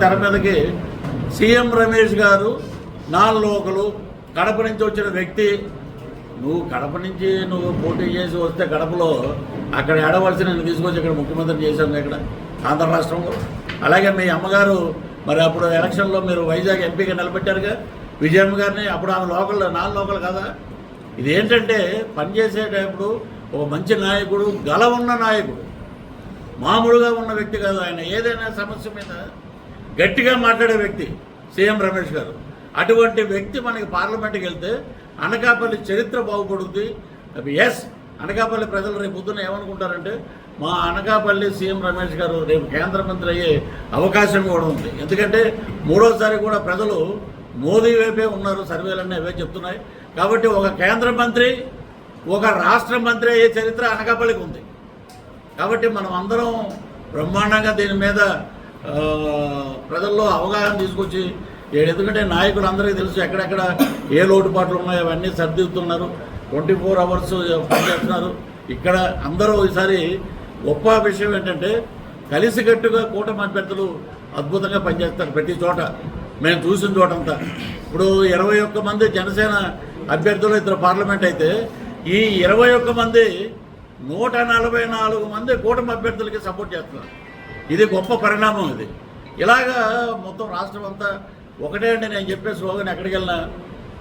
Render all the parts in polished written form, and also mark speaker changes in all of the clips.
Speaker 1: తెర మీదకి సీఎం రమేష్ గారు నాన్ లోకలు కడప నుంచి వచ్చిన వ్యక్తి. నువ్వు కడప నుంచి పోటీ చేసి వస్తే కడపలో అక్కడ ఏడవలసి నేను తీసుకొచ్చి ఇక్కడ ముఖ్యమంత్రిని చేశాను ఇక్కడ ఆంధ్ర రాష్ట్రంలో. అలాగే మీ అమ్మగారు మరి అప్పుడు ఎలక్షన్లో మీరు వైజాగ్ ఎంపీగా నిలబెట్టారుగా విజయమ్మ గారిని. అప్పుడు ఆమె లోకల్ నాన్ లోకల్ కదా. ఇదేంటంటే పనిచేసేటప్పుడు ఒక మంచి నాయకుడు, గల ఉన్న నాయకుడు, మామూలుగా ఉన్న వ్యక్తి కాదు ఆయన. ఏదైనా సమస్య మీద గట్టిగా మాట్లాడే వ్యక్తి సీఎం రమేష్ గారు. అటువంటి వ్యక్తి మనకి పార్లమెంట్కి వెళ్తే అనకాపల్లి చరిత్ర బాగుపడుద్ది. ఎస్, అనకాపల్లి ప్రజలు రేపు పొద్దున్న ఏమనుకుంటారంటే మా అనకాపల్లి సీఎం రమేష్ గారు రేపు కేంద్ర మంత్రి అయ్యే అవకాశం కూడా ఉంది. ఎందుకంటే మూడోసారి కూడా ప్రజలు మోదీ వైపే ఉన్నారు, సర్వేలన్నీ అవే చెప్తున్నాయి. కాబట్టి ఒక కేంద్ర మంత్రి, ఒక రాష్ట్ర మంత్రి అయ్యే చరిత్ర అనకాపల్లికి ఉంది. కాబట్టి మనం అందరం బ్రహ్మాండంగా దీని మీద ప్రజల్లో అవగాహన తీసుకొచ్చి, ఎందుకంటే నాయకులు అందరికీ తెలుసు ఎక్కడెక్కడ ఏ లోటుపాట్లు ఉన్నాయో అవన్నీ సర్దిద్దుతున్నారు. 24 hours పనిచేస్తున్నారు. ఇక్కడ అందరూ ఈసారి గొప్ప విషయం ఏంటంటే కలిసికట్టుగా కూటమి అభ్యర్థులు అద్భుతంగా పనిచేస్తారు ప్రతి చోట. మేము చూసిన చోటంతా ఇప్పుడు 21 మంది జనసేన అభ్యర్థులు, 2 పార్లమెంట్ అయితే ఈ 21 మంది 144 మంది కూటమి అభ్యర్థులకి సపోర్ట్ చేస్తున్నారు. ఇది గొప్ప పరిణామం. ఇది ఇలాగా మొత్తం రాష్ట్రం అంతా ఒకటే అండి. నేను చెప్పే స్లోగన్ ఎక్కడికి వెళ్ళినా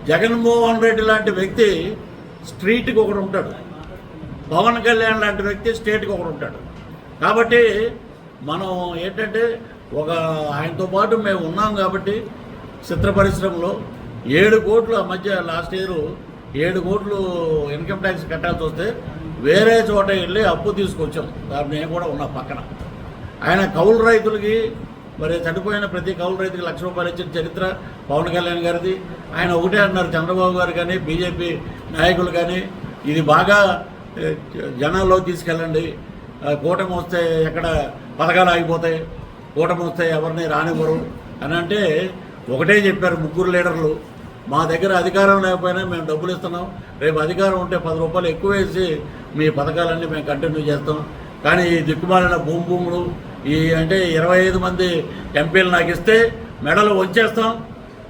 Speaker 1: జగన్మోహన్ రెడ్డి లాంటి వ్యక్తి స్ట్రీట్కి ఒకడు ఉంటాడు, పవన్ కళ్యాణ్ లాంటి వ్యక్తి స్టేట్కి ఒకడు ఉంటాడు. కాబట్టి మనం ఏంటంటే ఆయనతో పాటు మేము ఉన్నాం కాబట్టి చిత్ర పరిశ్రమలో 7 కోట్లు ఆ మధ్య లాస్ట్ ఇయర్ 7 కోట్లు ఇన్కమ్ ట్యాక్స్ కట్టాల్సి వస్తే వేరే చోట వెళ్ళి అప్పు తీసుకొచ్చాం. దాన్ని నేను కూడా ఉన్నా పక్కన. ఆయన కౌలు రైతులకి మరి చనిపోయిన ప్రతి కౌలు రైతుకి ₹1,00,000 ఇచ్చిన చరిత్ర పవన్ కళ్యాణ్ గారిది. ఆయన ఒకటే అన్నారు, చంద్రబాబు గారు కానీ బీజేపీ నాయకులు కానీ ఇది బాగా జనాల్లో తీసుకెళ్ళండి, కూటమి వస్తే ఎక్కడ పథకాలు ఆగిపోతాయి, కూటమి వస్తే ఎవరిని రానివ్వరు అని అంటే ఒకటే చెప్పారు 3 లీడర్లు. మా దగ్గర అధికారం లేకపోయినా మేము డబ్బులు ఇస్తున్నాం, రేపు అధికారం ఉంటే ₹10 ఎక్కువ వేసి మీ పథకాలన్నీ మేము కంటిన్యూ చేస్తాం. కానీ ఈ దిక్కుమాలిన భూములు అంటే 25 మంది ఎంపీలు నాకు ఇస్తే మెడలు వంచేస్తాం,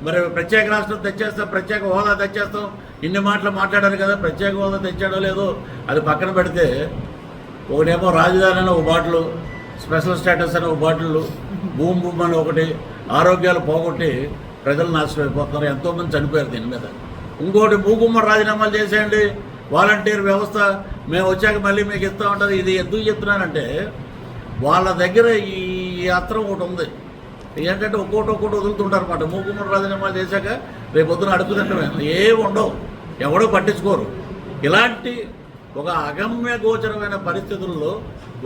Speaker 1: మరి ప్రత్యేక రాష్ట్రం తెచ్చేస్తాం, ప్రత్యేక హోదా తెచ్చేస్తాం. ఇన్ని మాటలు మాట్లాడారు కదా. ప్రత్యేక హోదా తెచ్చాడో లేదో అది పక్కన పెడితే ఒకటేమో రాజధాని అని ఒక బాటిల్, స్పెషల్ స్టేటస్ అని ఒక బాటిల్, భూమి అని ఒకటి, ఆరోగ్యాలు పోగొట్టి ప్రజలు నాశనం అయిపోతున్నారు. ఎంతోమంది చనిపోయారు దీని మీద. ఇంకోటి భూగుమ్మ రాజీనామాలు చేసేయండి, వాలంటీర్ వ్యవస్థ మేము వచ్చాక మళ్ళీ మీకు ఇస్తూ ఉంటుంది. ఇది ఎందుకు చెప్తున్నానంటే వాళ్ళ దగ్గర ఈ అస్త్రం ఒకటి ఉంది. ఏంటంటే ఒక్కోటి వదులుతుంటారు అన్నమాట. మూకుమ్మడి రాజీనామాలు చేశాక రేపు పొద్దున అడుగుతుంటే ఏమి ఉండవు, ఎవడో పట్టించుకోరు. ఇలాంటి ఒక అగమ్య గోచరమైన పరిస్థితుల్లో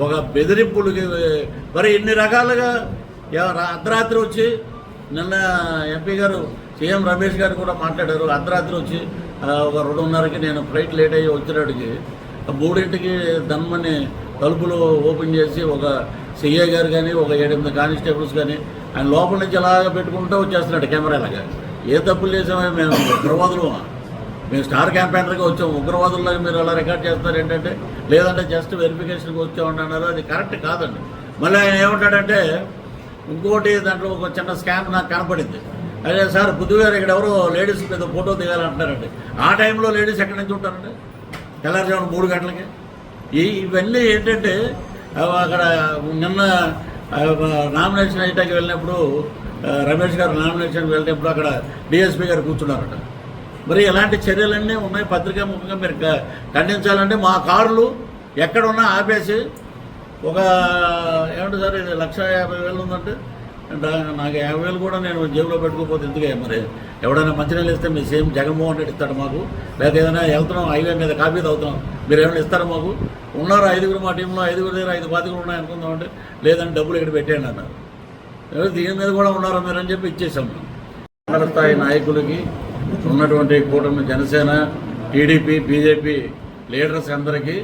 Speaker 1: ఒక బెదిరింపులకి మరి ఇన్ని రకాలుగా అర్ధరాత్రి వచ్చి నిన్న ఎంపీ గారు సీఎం రమేష్ గారు కూడా మాట్లాడారు. అర్ధరాత్రి వచ్చి ఒక 2:30కి నేను ఫ్లైట్ లేట్ అయ్యి వచ్చినట్టుకి 3ంటికి దన్మని తలుపులు ఓపెన్ చేసి ఒక సిఐ గారు కానీ ఒక 7-8 కానిస్టేబుల్స్ కానీ ఆయన లోపల నుంచి అలాగా పెట్టుకుంటూ వచ్చేస్తున్నాడు కెమెరాలాగా. ఏ తప్పులు చేసామో మేము ఉగ్రవాదులు, మేము స్టార్ క్యాంపెయినర్గా వచ్చాము, ఉగ్రవాదుల్లాగా మీరు అలా రికార్డ్ చేస్తారు ఏంటంటే, లేదంటే జస్ట్ వెరిఫికేషన్కి వచ్చామండి అన్నారు. అది కరెక్ట్ కాదండి. మళ్ళీ ఆయన ఏమంటాడంటే ఇంకోటి దాంట్లో ఒక చిన్న స్కామ్ నాకు కనపడింది. అదే సార్ బుద్ధిగారు ఇక్కడ ఎవరో లేడీస్ మీద ఫోటో దిగాలంటున్నారండి. ఆ టైంలో లేడీస్ ఎక్కడి నుంచి ఉంటారండి? తెల్లారుజామున 3 గంటలకి. ఇవన్నీ ఏంటంటే అక్కడ నిన్న నామినేషన్ అయ్యటానికి వెళ్ళినప్పుడు రమేష్ గారు నామినేషన్కి వెళ్ళినప్పుడు అక్కడ డిఎస్పీ గారు కూర్చున్నారట. మరి ఎలాంటి చర్యలన్నీ ఉన్నాయి. పత్రికా ముఖంగా మీరు ఖండించాలంటే మా కార్లు ఎక్కడున్నా ఆపేసి ఒక ఏమంటే సార్ ఇది 1,50,000 ఉందంటే నాకు 50,000 కూడా నేను జేబులో పెట్టుకోకపోతే ఎందుకే? మరి ఎవడైనా మంచినీళ్ళు ఇస్తే మీ సేమ్ జగన్మోహన్ రెడ్డి ఇస్తాడు మాకు, లేదా ఏదైనా వెళ్తున్నాం హైవే మీద కాఫీ తాగుతున్నాం మీరు ఏమైనా ఇస్తారా మాకు? ఉన్నారు 5గురు మా టీంలో, 5గురు దగ్గర 5 బాతికలు ఉన్నాయి అనుకుందామంటే లేదంటే డబ్బులు ఇక్కడ పెట్టేయండి అన్నారు. దీని మీద కూడా ఉన్నారా మీరు అని చెప్పి ఇచ్చేసాం. మండల స్థాయి నాయకులకి ఉన్నటువంటి కూటమి జనసేన, టీడీపీ, బీజేపీ లీడర్స్ అందరికీ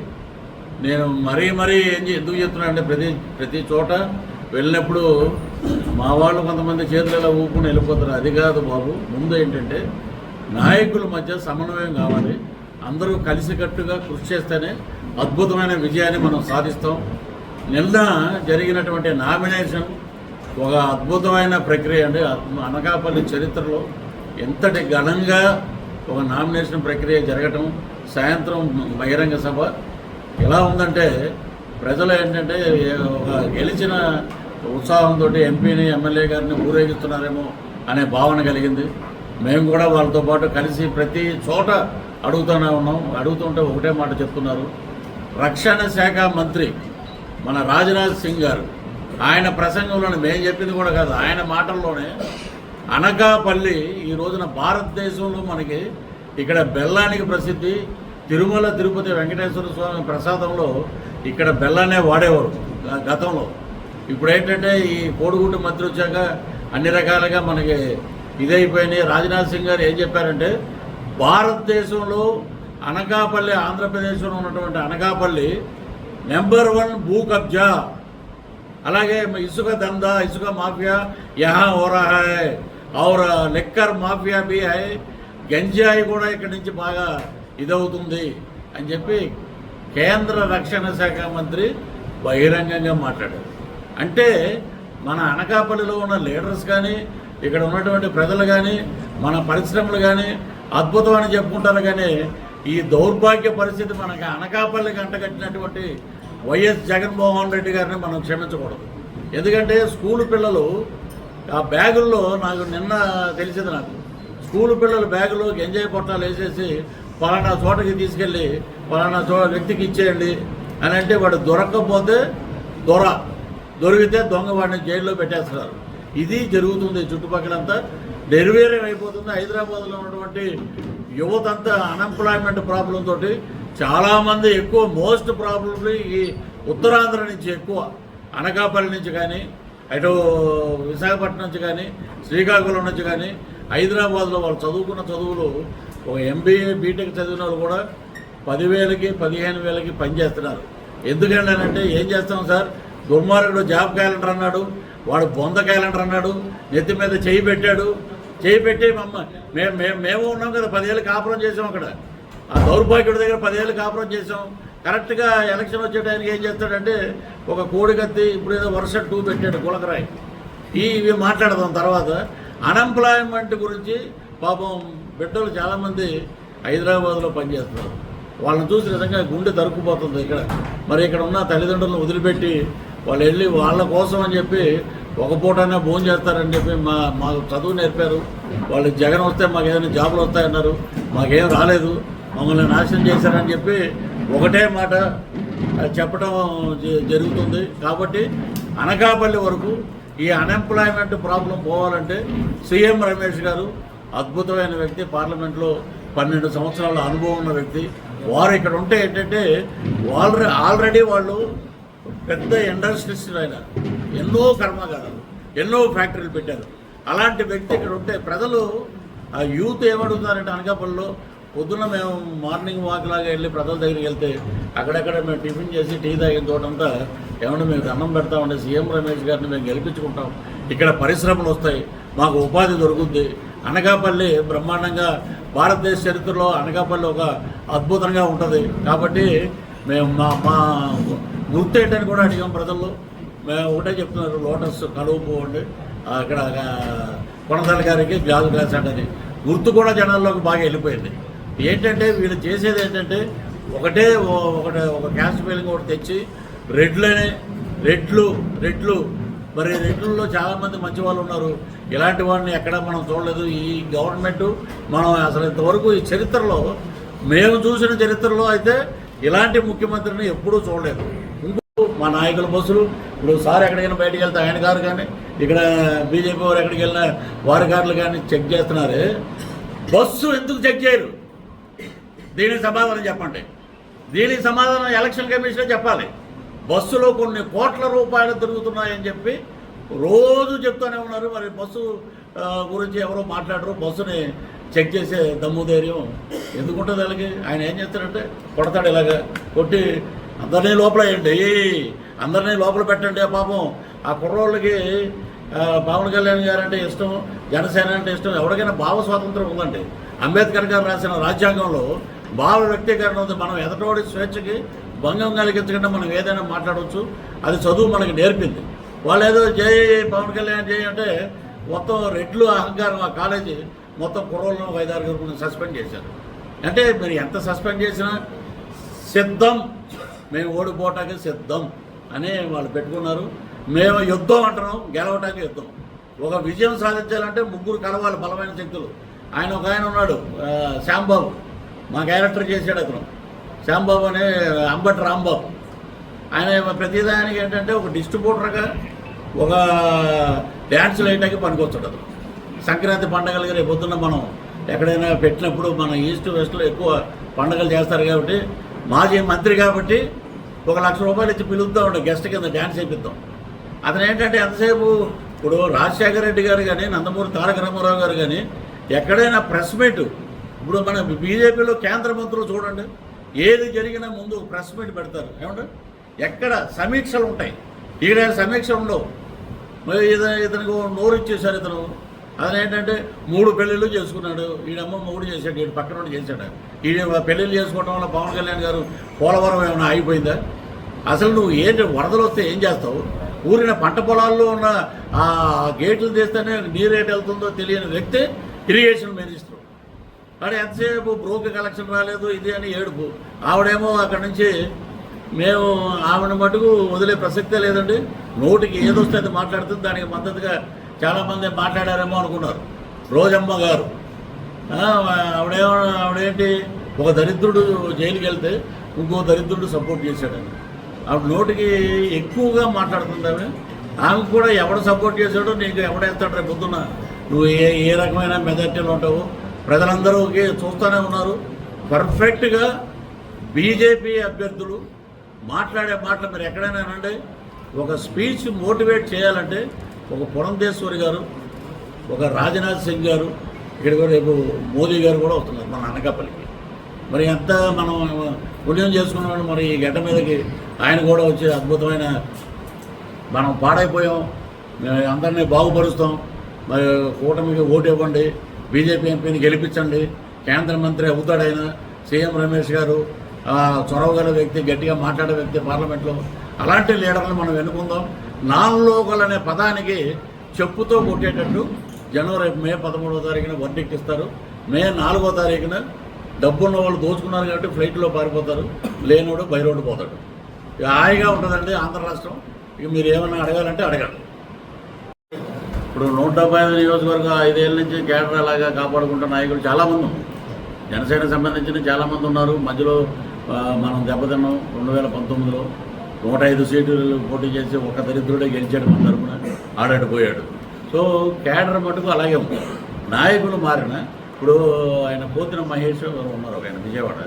Speaker 1: నేను మరీ ఎందుకు చెప్తున్నా అంటే ప్రతి చోట వెళ్ళినప్పుడు మా వాళ్ళు కొంతమంది చేతులలో ఊపుకుని వెళ్ళిపోతారు. అది కాదు బాబు. ముందు ఏంటంటే నాయకుల మధ్య సమన్వయం కావాలి. అందరూ కలిసికట్టుగా కృషి చేస్తేనే అద్భుతమైన విజయాన్ని మనం సాధిస్తాం. నిన్న జరిగినటువంటి నామినేషన్ ఒక అద్భుతమైన ప్రక్రియ అండి. అనకాపల్లి చరిత్రలో ఎంతటి ఘనంగా ఒక నామినేషన్ ప్రక్రియ జరగటం, సాయంత్రం బహిరంగ సభ ఎలా ఉందంటే ప్రజలు ఏంటంటే ఒక గెలిచిన ఉత్సాహంతో ఎంపీని ఎమ్మెల్యే గారిని ఊరేగిస్తున్నారేమో అనే భావన కలిగింది. మేము కూడా వాళ్ళతో పాటు కలిసి ప్రతి చోట అడుగుతూనే ఉన్నాం. అడుగుతుంటే ఒకటే మాట చెప్తున్నారు. రక్షణ శాఖ మంత్రి మన రాజ్నాథ్ సింగ్ గారు ఆయన ప్రసంగంలోనే, మేము చెప్పింది కూడా కాదు, ఆయన మాటల్లోనే అనకాపల్లి ఈ రోజున భారతదేశంలో మనకి ఇక్కడ బెల్లానికి ప్రసిద్ధి. తిరుమల తిరుపతి వెంకటేశ్వర స్వామి ప్రసాదంలో ఇక్కడ బెల్లాన్నే వాడేవారు గతంలో. ఇప్పుడు ఏంటంటే ఈ కోడిగుడ్డు మంత్రి వచ్చాక అన్ని రకాలుగా మనకి ఇదైపోయినాయి. రాజ్నాథ్ సింగ్ గారు ఏం చెప్పారంటే భారతదేశంలో అనకాపల్లి, ఆంధ్రప్రదేశ్లో ఉన్నటువంటి అనకాపల్లి నెంబర్ 1 భూ కబ్జా, అలాగే ఇసుక దందా, ఇసుక మాఫియా యహా హో రహా హై और लिక్కర్ మాఫియా भी है, గంజాయి కూడా ఇక్కడి నుంచి బాగా ఇదవుతుంది అని చెప్పి కేంద్ర రక్షణ శాఖ మంత్రి బహిరంగంగా మాట్లాడారు. అంటే మన అనకాపల్లిలో ఉన్న లీడర్స్ కానీ, ఇక్కడ ఉన్నటువంటి ప్రజలు కానీ, మన పరిశ్రమలు కానీ అద్భుతమని చెప్పుకుంటారు. కానీ ఈ దౌర్భాగ్య పరిస్థితి మనకి అనకాపల్లికి అంటగట్టినటువంటి వైఎస్ జగన్మోహన్ రెడ్డి గారిని మనం క్షమించకూడదు. ఎందుకంటే స్కూలు పిల్లలు ఆ బ్యాగుల్లో, నాకు నిన్న తెలిసింది, నాకు స్కూలు పిల్లల బ్యాగులో గంజాయి పొట్టాలు వేసేసి పలానా చోటకి తీసుకెళ్ళి పలానా వ్యక్తికి ఇచ్చేయండి అని అంటే వాడు దొరక్కపోతే దొరికితే దొంగ వాడిని జైల్లో పెట్టేస్తున్నారు. ఇది జరుగుతుంది. చుట్టుపక్కలంతా డెలివరీ అయిపోతుంది. హైదరాబాద్లో ఉన్నటువంటి యువత అంతా అన్ఎంప్లాయ్మెంట్ ప్రాబ్లం తోటి చాలామంది ఎక్కువ, మోస్ట్ ప్రాబ్లమ్లీ ఈ ఉత్తరాంధ్ర నుంచి ఎక్కువ, అనకాపల్లి నుంచి కానీ, అటు విశాఖపట్నం నుంచి కానీ, శ్రీకాకుళం నుంచి కానీ, హైదరాబాద్లో వాళ్ళు చదువుకున్న చదువులు ఒక ఎంబీఏ బీటెక్ చదివిన వాళ్ళు కూడా 10,000కి 15,000కి పనిచేస్తున్నారు. ఎందుకంటే ఏం చేస్తాం సార్, దుర్మార్గుడు జాబ్ క్యాలెండర్ అన్నాడు, వాడు బొంద క్యాలెండర్ అన్నాడు, నెత్తి మీద చేయి పెట్టాడు. చేయి పెట్టి మేము ఉన్నాం కదా, 10 ఏళ్ళు కాపురం చేసాం అక్కడ. ఆ దౌర్భాగ్యుడి దగ్గర 10 ఏళ్ళు కాపురం చేసాం. కరెక్ట్గా ఎలక్షన్ వచ్చే టైంకి ఏం చేస్తాడంటే ఒక కోడికత్తి, ఇప్పుడు ఏదో వర్షం 2 పెట్టాడు గులకరాయి. ఇవి మాట్లాడదాం తర్వాత. అన్ఎంప్లాయ్మెంట్ గురించి పాపం బిడ్డలు చాలామంది హైదరాబాద్లో పనిచేస్తున్నారు. వాళ్ళని చూసి నిజంగా గుండె తరుక్కుపోతుంది. మరి ఇక్కడ ఉన్న తల్లిదండ్రులను వదిలిపెట్టి వాళ్ళు వెళ్ళి వాళ్ళ కోసం అని చెప్పి ఒక పూటైనా భోజనం చేస్తారని చెప్పి మాకు చదువు నేర్పారు. వాళ్ళు జగన్ వస్తే మాకు ఏదైనా జాబులు వస్తాయన్నారు, మాకేం రాలేదు, మమ్మల్ని నాశనం చేశారని చెప్పి ఒకటే మాట చెప్పడం జరుగుతుంది. కాబట్టి అనకాపల్లి వరకు ఈ అన్ఎంప్లాయ్మెంట్ ప్రాబ్లం పోవాలంటే సీఎం రమేష్ గారు అద్భుతమైన వ్యక్తి, పార్లమెంట్లో 12 సంవత్సరాల అనుభవం ఉన్న వ్యక్తి. వారు ఇక్కడ ఉంటే ఏంటంటే ఆల్రెడీ వాళ్ళు పెద్ద ఇండస్ట్రీస్లో అయినా ఎన్నో కర్మాగారాలు, ఎన్నో ఫ్యాక్టరీలు పెట్టారు. అలాంటి వ్యక్తి ఇక్కడ ఉంటే ప్రజలు, ఆ యూత్ ఏమడుగుతున్నారంటే అనకాపల్లిలో పొద్దున్న మేము మార్నింగ్ వాక్ లాగా వెళ్ళి ప్రజల దగ్గరికి వెళ్తే అక్కడెక్కడ మేము టిఫిన్ చేసి టీ తాగిన చోటంతా ఏమన్నా మేము దండం పెడతామంటే సీఎం రమేష్ గారిని మేము గెలిపించుకుంటాం, ఇక్కడ పరిశ్రమలు వస్తాయి, మాకు ఉపాధి దొరుకుద్ది. అనకాపల్లి బ్రహ్మాండంగా భారతదేశ చరిత్రలో అనకాపల్లి ఒక అద్భుతంగా ఉంటుంది. కాబట్టి మేము మా గుర్తు ఏంటని కూడా అడిగాం ప్రజల్లో. మేము ఒకటే చెప్తున్నారు, లోటస్ కలువు పోండి, అక్కడ కొనసాల గారికి గ్లాసు గ్లాస్ అంటని గుర్తు కూడా జనాల్లోకి బాగా వెళ్ళిపోయింది. ఏంటంటే వీళ్ళు చేసేది ఏంటంటే ఒక క్యాస్ట్ ఫీలింగ్ ఒకటి తెచ్చి రెడ్లు మరి రెడ్లలో చాలామంది మంచి వాళ్ళు ఉన్నారు. ఇలాంటి వాడిని ఎక్కడ మనం చూడలేదు. ఈ గవర్నమెంట్ మనం అసలు ఇంతవరకు ఈ చరిత్రలో, మేము చూసిన చరిత్రలో అయితే ఇలాంటి ముఖ్యమంత్రిని ఎప్పుడూ చూడలేదు. మా నాయకుల బస్సులు, ఇప్పుడు సార్ ఎక్కడికైనా బయటకు వెళ్తే ఆయన కారు కానీ, ఇక్కడ బీజేపీ వారు ఎక్కడికి వెళ్ళినా వారి కార్లు కానీ చెక్ చేస్తున్నారే, బస్సు ఎందుకు చెక్ చేయరు? దీనికి సమాధానం చెప్పండి. దీనికి సమాధానం ఎలక్షన్ కమిషన్ చెప్పాలి. బస్సులో కొన్ని కోట్ల రూపాయలు తిరుగుతున్నాయని చెప్పి రోజు చెప్తూనే ఉన్నారు. మరి బస్సు గురించి ఎవరో మాట్లాడరు. బస్సుని చెక్ చేసే దమ్ము ధైర్యం ఎందుకుంటుంది వాళ్ళకి? ఆయన ఏం చేస్తాడంటే కొడతాడు, ఇలాగ కొట్టి అందరినీ లోపల వేయండి, అందరినీ లోపల పెట్టండి. పాపం ఆ కుర్రోళ్ళకి పవన్ కళ్యాణ్ గారు అంటే ఇష్టం, జనసేన అంటే ఇష్టం. ఎవరికైనా భావ స్వాతంత్రం ఉందండి. అంబేద్కర్ గారు రాసిన రాజ్యాంగంలో భావ వ్యక్తీకరణ ఉంది. మనం ఎదటోడి స్వేచ్ఛకి భంగం కలిగించకుండా మనం ఏదైనా మాట్లాడవచ్చు. అది చదువు మనకి నేర్పింది. వాళ్ళు ఏదో జై పవన్ కళ్యాణ్ జై అంటే మొత్తం రెడ్లు అహంకారం ఆ కాలేజీ మొత్తం కుర్రోళ్ళను 5-6 సస్పెండ్ చేశారు. అంటే మీరు ఎంత సస్పెండ్ చేసినా సిద్ధం, మేము ఓడిపోవటానికి సిద్ధం అని వాళ్ళు పెట్టుకున్నారు. మేము యుద్ధం అంటున్నాం, గెలవటానికి యుద్ధం. ఒక విజయం సాధించాలంటే ముగ్గురు కలవాలి, బలమైన శక్తులు. ఒక ఆయన ఉన్నాడు శ్యాంబాబు, మా క్యారెక్టర్ చేశాడు అతను. శ్యాంబాబు అనే అంబటి రాంబాబు. ఆయన ప్రతిదానికి ఏంటంటే ఒక డిస్ట్రిబ్యూటర్గా ఒక డ్యాన్సులు వేయడానికి పనికొచ్చాడు అతను. సంక్రాంతి పండగలకి రేపు పొద్దున్న మనం ఎక్కడైనా పెట్టినప్పుడు మన ఈస్ట్ వెస్ట్లో ఎక్కువ పండగలు చేస్తారు కాబట్టి మాజీ మంత్రి కాబట్టి ₹1,00,000 ఇచ్చి పిలుద్దాం ఉండే గెస్ట్ కింద డ్యాన్స్ వేయిద్దాం. అతను ఏంటంటే ఎంతసేపు ఇప్పుడు రాజశేఖర రెడ్డి గారు కానీ నందమూరి తారక రామారావు గారు కానీ ఎక్కడైనా ప్రెస్ మీట్, ఇప్పుడు మన బీజేపీలో కేంద్ర మంత్రులు చూడండి, ఏది జరిగినా ముందు ప్రెస్ మీట్ పెడతారు. ఏమంటే ఎక్కడ సమీక్షలు ఉంటాయి, ఈడ సమీక్ష ఉండవు. మరి ఇతనికి నోరు ఇచ్చేశారు. అతను ఏంటంటే 3 పెళ్ళిళ్ళు చేసుకున్నాడు. ఈడమ్మ 3 చేశాడు, ఈడు పక్కన ఉండి చేశాడు. ఈడ పెళ్ళిళ్ళు చేసుకోవడం వల్ల పవన్ కళ్యాణ్ గారు పోలవరం ఏమైనా ఆగిపోయిందా? అసలు నువ్వు ఏంటి వరదలు వస్తే ఏం చేస్తావు? ఊరిన పంట పొలాల్లో ఉన్న ఆ గేట్లు తీస్తేనే నీరు రేటు వెళ్తుందో తెలియని వ్యక్తి ఇరిగేషన్ మినిస్టర్. కానీ ఎంతసేపు బ్రోక్ కలెక్షన్ రాలేదు ఇది అని ఏడుపు. ఆవిడేమో అక్కడి నుంచి మేము ఆవిడ మటుకు వదిలే ప్రసక్తే లేదండి, నోటికి ఏదొస్తే అది మాట్లాడుతుంది. దానికి మద్దతుగా చాలామంది మాట్లాడారేమో అనుకున్నారు. రోజమ్మ గారు ఆవిడేంటి ఒక దరిద్రుడు జైలుకి వెళ్తే ఇంకో దరిద్రుడు సపోర్ట్ చేశాడని ఆవిడ నోటికి ఎక్కువగా మాట్లాడుతుంది. ఆమె కూడా ఎవడు సపోర్ట్ చేశాడో నీకు ఎవడేస్తాడు రేపు పొద్దున్న నువ్వు ఏ రకమైన మెజార్టీలో ఉంటావు. ప్రజలందరూ చూస్తూనే ఉన్నారు. పర్ఫెక్ట్గా బీజేపీ అభ్యర్థులు మాట్లాడే మాటలు మీరు ఎక్కడైనా అనండి. ఒక స్పీచ్ మోటివేట్ చేయాలంటే ఒక పురంధేశ్వరి గారు, ఒక రాజ్నాథ్ సింగ్ గారు, ఇక్కడ కూడా రేపు మోదీ గారు కూడా వస్తున్నారు మన అనకాపల్లికి. మరి ఎంత మనం పుణ్యం చేసుకున్నాడు. మరి ఈ గడ్డ మీదకి ఆయన కూడా వచ్చి అద్భుతమైన మనం పాడైపోయాం, మేము అందరినీ బాగుపరుస్తాం, మరి కూటమికి ఓటు ఇవ్వండి, బీజేపీ ఎంపీని గెలిపించండి, కేంద్ర మంత్రి అవుతాడు ఆయన, సీఎం రమేష్ గారు చొరవ గల వ్యక్తి, గట్టిగా మాట్లాడే వ్యక్తి పార్లమెంట్లో. అలాంటి లీడర్లు మనం ఎన్నుకుందాం. నాన్ లోకల్ అనే పదానికి చెప్పుతో కొట్టేటట్టు జనవరి మే 13వ తారీఖున వర్డిక్ట్ ఇస్తారు. మే 4వ తారీఖున డబ్బున్న వాళ్ళు దోచుకున్నారు కాబట్టి ఫ్లైట్లో పారిపోతారు, లేనోడు బైరోడ్డు పోతాడు. హాయిగా ఉంటుందండి ఆంధ్ర రాష్ట్రం. ఇక మీరు ఏమన్నా అడగాలంటే అడగండి. ఇప్పుడు 175 నియోజకవర్గం 5 ఏళ్ళ నుంచి కేడర్ అలాగా కాపాడుకుంటున్న నాయకులు చాలామంది ఉన్నారు. జనసేనకు సంబంధించిన చాలామంది ఉన్నారు. మధ్యలో మనం దెబ్బతిన్నాం 2019లో 105 సీట్లు పోటీ చేసి ఒక దరిద్రుడే గెలిచాడు మన తరపున, ఆడాడు పోయాడు. సో కేడర్ మటుకు అలాగే ఉంది. నాయకులు మారిన ఇప్పుడు ఆయన పోతిన మహేష్ ఉన్నారు, ఆయన విజయవాడ.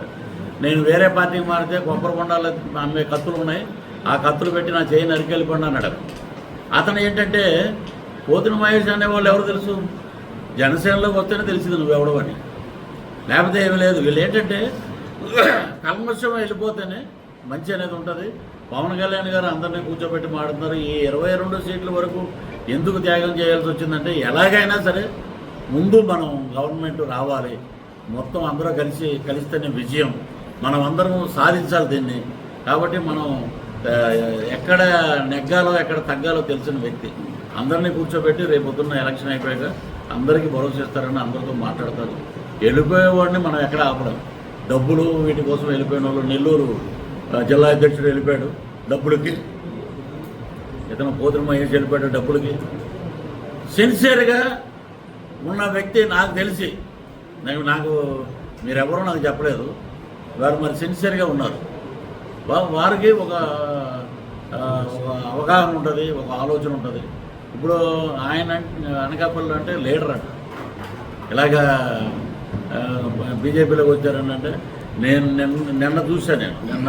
Speaker 1: నేను వేరే పార్టీకి మారితే కొబ్బరికొండలో అమ్మే కత్తులు ఉన్నాయి, ఆ కత్తులు పెట్టి నా చేయి నరికెళ్ళిపోండి అన్నాడు. అతను ఏంటంటే పోతిన మహేష్ అనేవాళ్ళు ఎవరు తెలుసు, జనసేనలోకి వస్తేనే తెలిసింది నువ్వెవడవని, లేకపోతే ఏమీ లేదు. వీళ్ళు ఏంటంటే కల్మషం వెళ్ళిపోతేనే మంచి అనేది ఉంటుంది. పవన్ కళ్యాణ్ గారు అందరినీ కూర్చోబెట్టి మాడుతున్నారు. ఈ 22 సీట్ల వరకు ఎందుకు త్యాగం చేయాల్సి వచ్చిందంటే ఎలాగైనా సరే ముందు మనం గవర్నమెంట్ రావాలి, మొత్తం అందరూ కలిస్తేనే విజయం, మనం అందరం సాధించాలి దీన్ని. కాబట్టి మనం ఎక్కడ నెగ్గాలో ఎక్కడ తగ్గాలో తెలిసిన వ్యక్తి అందరినీ కూర్చోబెట్టి రేపొద్దున్న ఎలక్షన్ అయిపోయాక అందరికీ భరోసా ఇస్తారని అందరితో మాట్లాడతారు. వెళ్ళిపోయేవాడిని మనం ఎక్కడ ఆపడం. డబ్బులు వీటి కోసం వెళ్ళిపోయిన వాళ్ళు, నెల్లూరు జిల్లా అధ్యక్షుడు వెళ్ళిపోయాడు డబ్బులకి, ఇతను పోతున్న మహేష్ వెళ్ళిపోయాడు డబ్బులకి. సిన్సియర్గా ఉన్న వ్యక్తి నాకు తెలిసి, నాకు మీరెవరో నాకు చెప్పలేదు, వారు మరి సిన్సియర్గా ఉన్నారు. వారికి ఒక అవగాహన ఉంటుంది, ఒక ఆలోచన ఉంటుంది. ఇప్పుడు ఆయన అనకాపల్లి అంటే లీడర్ అంట, ఇలాగా బీజేపీలోకి వచ్చారని అంటే నేను నిన్న చూశాను. నిన్న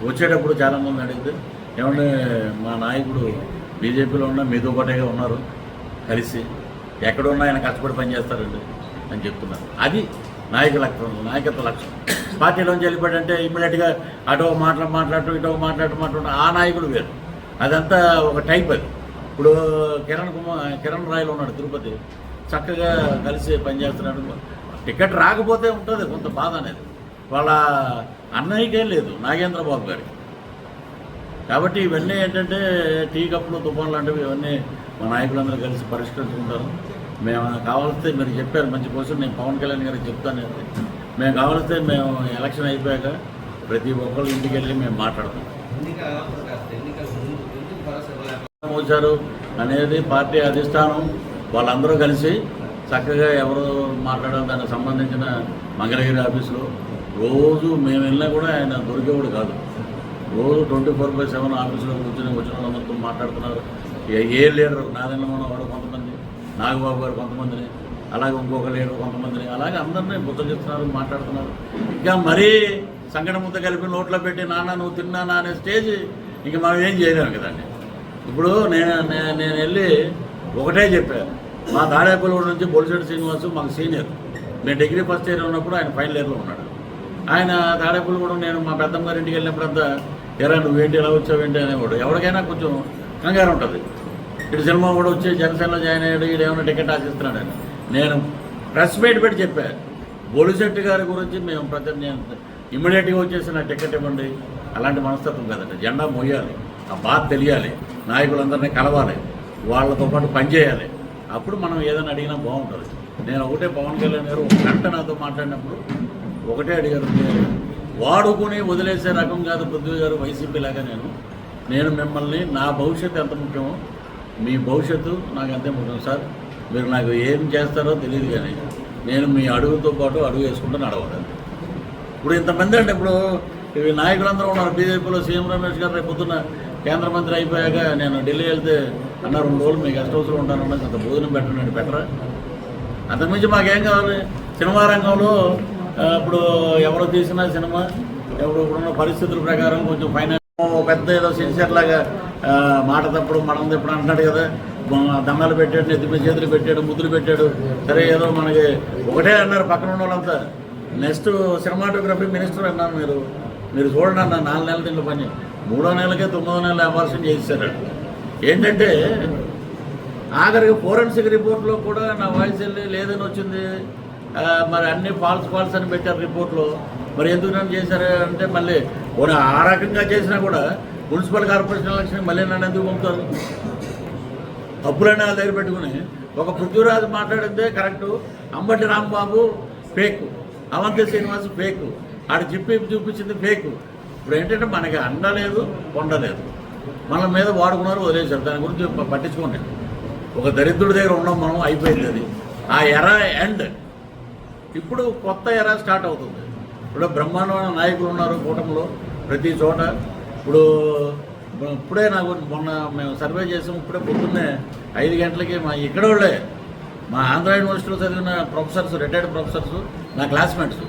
Speaker 1: వచ్చేటప్పుడు చాలామంది అడిగితే ఏమంటే మా నాయకుడు బీజేపీలో ఉన్న మీతో పాటేగా ఉన్నారు, కలిసి ఎక్కడున్నా ఆయన కష్టపడి పనిచేస్తారండి అని చెప్తున్నారు. అది నాయకత్వ లక్ష్యం. పార్టీలోంచి వెళ్ళిపోయాడంటే ఇమ్మీడియట్గా అటో మాట్లాడటం ఇటో మాట్లాడటం ఆ నాయకుడు వేరు. అదంతా ఒక టైప్. అది ఇప్పుడు కిరణ్ రాయలు ఉన్నాడు తిరుపతి, చక్కగా కలిసి పనిచేస్తున్నాడు. టికెట్ రాకపోతే ఉంటుంది కొంత బాధ అనేది. వాళ్ళ అన్నయ్యకేం లేదు, నాగేంద్రబాబు గారికి. కాబట్టి ఇవన్నీ ఏంటంటే టీ కప్పులు తుఫాన్ లాంటివి ఇవన్నీ మా నాయకులందరూ కలిసి పరిష్కరించుకుంటారు. మేము కావాల్స్తే మీరు చెప్పారు మంచి క్వశ్చన్, నేను పవన్ కళ్యాణ్ గారికి చెప్తాను. మేము కావాల్స్తే మేము ఎలక్షన్ అయిపోయాక ప్రతి ఒక్కళ్ళు ఇంటికి వెళ్ళి మేము మాట్లాడతాం. మోసారు అనేది పార్టీ అధిష్టానం వాళ్ళందరూ కలిసి చక్కగా ఎవరు మాట్లాడాలి దానికి సంబంధించిన మంగళగిరి ఆఫీసులో రోజు మేము వెళ్ళినా కూడా ఆయన దొరికేవాడు కాదు. రోజు 24/7 ఆఫీసులో కూర్చొని వచ్చిన వాళ్ళందరితో మాట్లాడుతున్నారు. ఏ లీడర్ నాదెన్నమన్న వాడు కొంతమంది, నాగబాబు గారు కొంతమందిని, అలాగే ఇంకొక లీడర్ కొంతమందిని, అలాగే అందరినీ బుద్ధగిస్తున్నారు, మాట్లాడుతున్నారు. ఇంకా మరీ సంఘటన ముద్ద కలిపి నోట్లో పెట్టి నాన్న నువ్వు తిన్నానా అనే స్టేజ్ ఇంక మనం ఏం చేయలేము కదండి. ఇప్పుడు నేను వెళ్ళి ఒకటే చెప్పాను, మా తాడేపల్లి నుంచి బొలిశెట్టి శ్రీనివాసు మాకు సీనియర్. నేను డిగ్రీ ఫస్ట్ ఇయర్ ఉన్నప్పుడు ఆయన ఫైనల్ ఇయర్లో ఉన్నాడు. ఆయన తాడేపల్లి కూడా నేను మా పెద్దమ్మ గారి ఇంటికి వెళ్ళినప్పుడంతా ఎరా నువ్వేంటి ఎలా వచ్చావేంటి అనేవాడు. ఎవరికైనా కొంచెం కంగారు ఉంటుంది. ఇటు సినిమా కూడా వచ్చి జనసేనలో జాయిన్ అయ్యాడు, ఈడు ఏమైనా టికెట్ ఆశిస్తున్నాడు అని. నేను ప్రెస్ మీట్ పెట్టి చెప్పాను, బొలిశెట్టి గారి గురించి మేము నేను ఇమ్మీడియట్గా వచ్చేసి నా టికెట్ ఇవ్వండి. అలాంటి మనస్తత్వం కదండి. జెండా మోయాలి, ఆ బాధ తెలియాలి, నాయకులందరినీ కలవాలి, వాళ్ళతో పాటు పనిచేయాలి. అప్పుడు మనం ఏదైనా అడిగినా బాగుంటుంది. నేను ఒకటే పవన్ కళ్యాణ్ గారు 1 గంట నాతో మాట్లాడినప్పుడు ఒకటే అడిగారు, వాడుకుని వదిలేసే రకం కాదు పృథ్వీ గారు వైసీపీ లాగా. నేను మిమ్మల్ని నా భవిష్యత్తు ఎంత ముఖ్యమో మీ భవిష్యత్తు నాకు అంతే ముఖ్యం సార్. మీరు నాకు ఏం చేస్తారో తెలియదు కానీ నేను మీ అడుగుతో పాటు అడుగు వేసుకుంటూ నడవాలి. ఇప్పుడు ఇంతమంది అంటే ఇప్పుడు ఇవి నాయకులందరూ ఉన్నారు. బీజేపీలో సీఎం రమేష్ గారు రేపు పొద్దున్న కేంద్ర మంత్రి అయిపోయాక నేను ఢిల్లీ వెళ్తే అన్న 2 రోజులు మీ గెస్ట్ హౌస్లో ఉంటాను, అంత భోజనం పెట్టండి, పెట్టరా? అంతకుమించి మాకేం కావాలి? సినిమా రంగంలో ఇప్పుడు ఎవరు తీసిన సినిమా ఇప్పుడున్న పరిస్థితుల ప్రకారం కొంచెం ఫైనాన్స్ పెద్ద ఏదో సిన్సియర్ లాగా మాట తప్పుడు మనం తిప్పుడు అంటున్నాడు కదా. దండాలు పెట్టాడు, నెత్తిపై చేతులు పెట్టాడు, ముద్దులు పెట్టాడు. సరే ఏదో మనకి ఒకటే అన్నారు పక్కన ఉన్న వాళ్ళంతా. నెక్స్ట్ సినిమాటోగ్రఫీ మినిస్టర్ అన్నారు. మీరు చూడండి అన్న 4 నెలల దీంట్లో పని, 3వ నెలకే 9వ నెల అబార్షన్ చేశారు. ఏంటంటే ఆఖరికి ఫోరెన్సిక్ రిపోర్ట్లో కూడా నా వాయిస్ వెళ్ళి లేదని వచ్చింది. మరి అన్ని ఫాల్స్ అని పెట్టారు రిపోర్ట్లో. మరి ఎందుకు నన్ను చేశారు అంటే మళ్ళీ ఆ రకంగా చేసినా కూడా మున్సిపల్ కార్పొరేషన్ ఎలక్షన్ మళ్ళీ నన్ను ఎందుకు పంపుతారు? తప్పులైనా దగ్గర పెట్టుకుని ఒక పృథ్వీరాజు మాట్లాడితే correct, Ambati Rambabu fake, Avanthi Srinivas fake, ఆడ జిప్పి చూపించింది ఫేక్. ఇప్పుడు ఏంటంటే మనకి అండలేదు కొండలేదు, మన మీద వాడుకున్నారు, వదిలేశారు. దాని గురించి పట్టించుకోండి. ఒక దరిద్రుడి దగ్గర ఉన్నాం మనం, అయిపోయింది అది. ఆ ఎరా ఎండ్. ఇప్పుడు కొత్త ఎరా స్టార్ట్ అవుతుంది. ఇప్పుడు బ్రహ్మాండమైన నాయకులు ఉన్నారు కూటమిలో ప్రతి చోట. ఇప్పుడే నాకు మొన్న మేము సర్వే చేసాం, ఇప్పుడే పొద్దున్నే 5 గంటలకి మా ఇక్కడ వాళ్ళే మా ఆంధ్ర యూనివర్సిటీలో చదివిన ప్రొఫెసర్స్, రిటైర్డ్ ప్రొఫెసర్స్, నా క్లాస్మేట్స్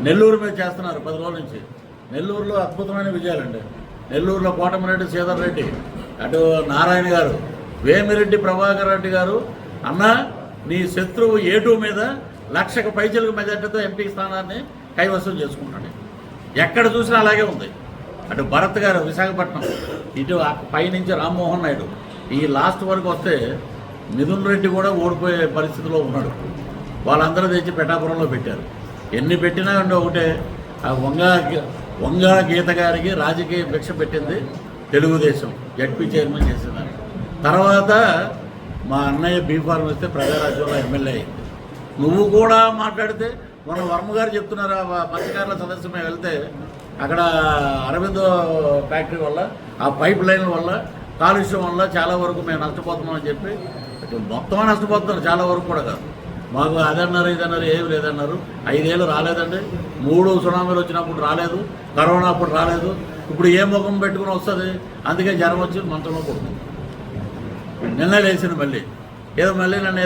Speaker 1: నెల్లూరు మీద చేస్తున్నారు 10 రోజుల నుంచి. నెల్లూరులో అద్భుతమైన విజయాలండి. నెల్లూరులో కోటమిరెడ్డి శ్రీధర్ రెడ్డి, అటు నారాయణ గారు, వేమిరెడ్డి ప్రభాకర్ రెడ్డి గారు, అన్న నీ శత్రువు A2 మీద 1,00,000 పైచలకు మెజార్టీతో ఎంపీ స్థానాన్ని కైవసం చేసుకుంటాడు. ఎక్కడ చూసినా అలాగే ఉంది. అటు భరత్ గారు విశాఖపట్నం, ఇటు పైనుంచి రామ్మోహన్ నాయుడు, ఈ లాస్ట్ వరకు వస్తే మిథున్ రెడ్డి కూడా ఓడిపోయే పరిస్థితిలో ఉన్నాడు. వాళ్ళందరూ తెచ్చి పిఠాపురంలో పెట్టారు. ఎన్ని పెట్టినా ఉండే ఒకటే, ఆ వంగా గీత గారికి రాజకీయ భిక్ష పెట్టింది తెలుగుదేశం, జడ్పీ చైర్మన్ చేసేదాన్ని. తర్వాత మా అన్నయ్య బీఫార్మ్ ఇస్తే ప్రజారాజ్యంలో ఎమ్మెల్యే అయింది. నువ్వు కూడా మాట్లాడితే మన వర్మ గారు చెప్తున్నారు, మత్స్యకారుల సదస్సు మేము వెళ్తే అక్కడ అరవిందో ఫ్యాక్టరీ వల్ల, ఆ పైప్ లైన్ల వల్ల, కాలుష్యం వల్ల చాలా వరకు మేము నష్టపోతున్నామని చెప్పి, మొత్తం నష్టపోతున్నారు, చాలా వరకు కూడా కాదు. మాకు అదన్నారు ఇదన్నారు ఏమి లేదన్నారు. 5 ఏళ్ళు రాలేదండి. 3 సునామీలు వచ్చినప్పుడు రాలేదు, కరోనా అప్పుడు రాలేదు. ఇప్పుడు ఏ ముఖం పెట్టుకుని వస్తుంది? అందుకే జ్వరం వచ్చి మంచంలో పడుతుంది. నిన్న లేచింది మళ్ళీ ఏదో మళ్ళీ నన్ను